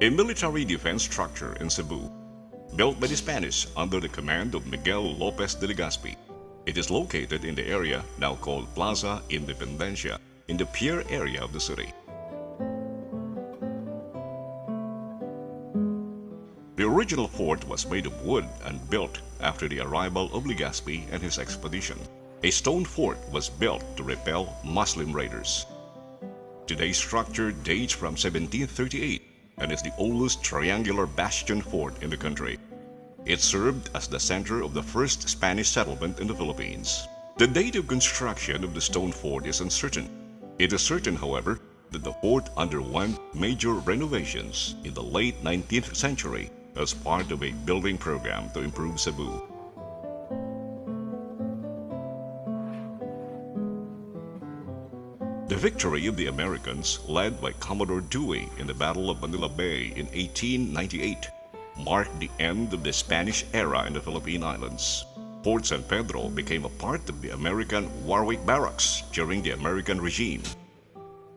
a military defense structure in Cebu, built by the Spanish under the command of Miguel Lopez de Legazpi. It is located in the area now called Plaza Independencia in the pier area of the city. The original fort was made of wood and built after the arrival of Legazpi and his expedition. A stone fort was built to repel Muslim raiders. Today's structure dates from 1738 and is the oldest triangular bastion fort in the country. It served as the center of the first Spanish settlement in the Philippines. The date of construction of the stone fort is uncertain. It is certain, however, that the fort underwent major renovations in the late 19th century as part of a building program to improve Cebu. The victory of the Americans, led by Commodore Dewey in the Battle of Manila Bay in 1898, marked the end of the Spanish era in the Philippine Islands. Fort San Pedro became a part of the American Warwick Barracks during the American regime.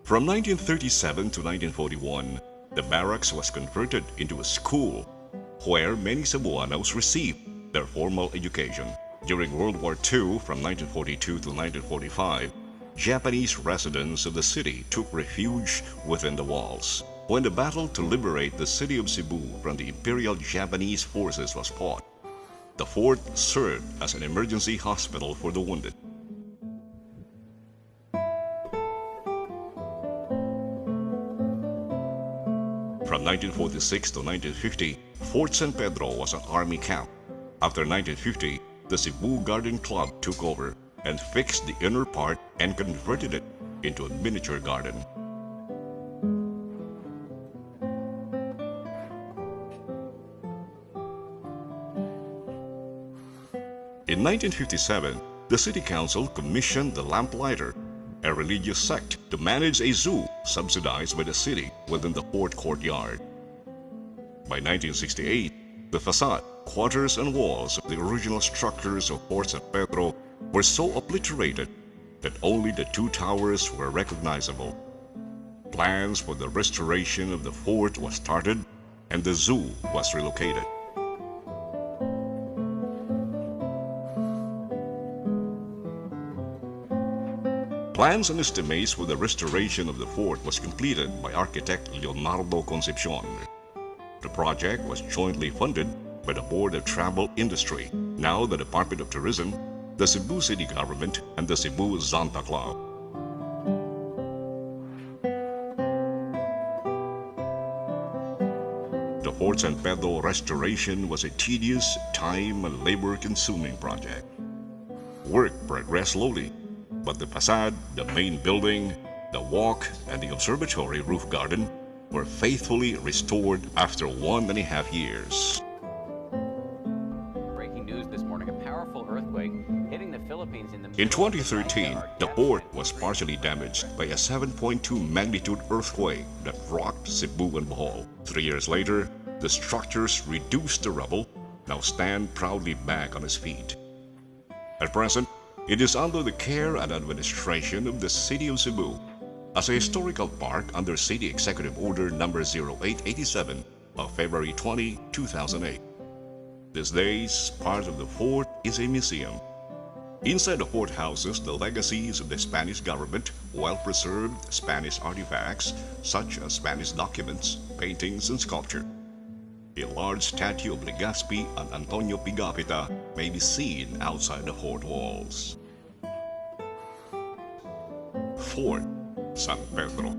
From 1937 to 1941, the barracks was converted into a school where many Cebuanos received their formal education. During World War II, from 1942 to 1945, Japanese residents of the city took refuge within the walls. When the battle to liberate the city of Cebu from the Imperial Japanese forces was fought, the fort served as an emergency hospital for the wounded. From 1946 to 1950, Fort San Pedro was an army camp. After 1950, the Cebu Garden Club took over and fixed the inner part and converted it into a miniature garden. In 1957, the City Council commissioned the Lamplighter, a religious sect, to manage a zoo subsidized by the city within the fort courtyard. By 1968, the facade, quarters, and walls of the original structures of Fort San Pedro were so obliterated that only the two towers were recognizable. Plans for the restoration of the fort was started and the zoo was relocated. Plans and estimates for the restoration of the fort was completed by architect Leonardo Concepcion. The project was jointly funded by the Board of Travel Industry, now the Department of Tourism, the Cebu City Government, and the Cebu Zonta Club. The Fort San Pedro restoration was a tedious, time and labor-consuming project. Work progressed slowly, but the facade, the main building, the walk, and the observatory roof garden were faithfully restored after 1.5 years. Breaking news this morning, a powerful earthquake hitting the Philippines in the In 2013, the port was partially damaged by a 7.2 magnitude earthquake that rocked Cebu and Bohol. 3 years later, the structures reduced to rubble now stand proudly back on its feet. At present, it is under the care and administration of the City of Cebu as a historical park under City Executive Order No. 0887 of February 20, 2008. These days, part of the fort is a museum. Inside the fort houses the legacies of the Spanish government, well-preserved Spanish artifacts such as Spanish documents, paintings, and sculpture. A large statue of Legazpi and Antonio Pigapita may be seen outside the fort walls. Fort San Pedro.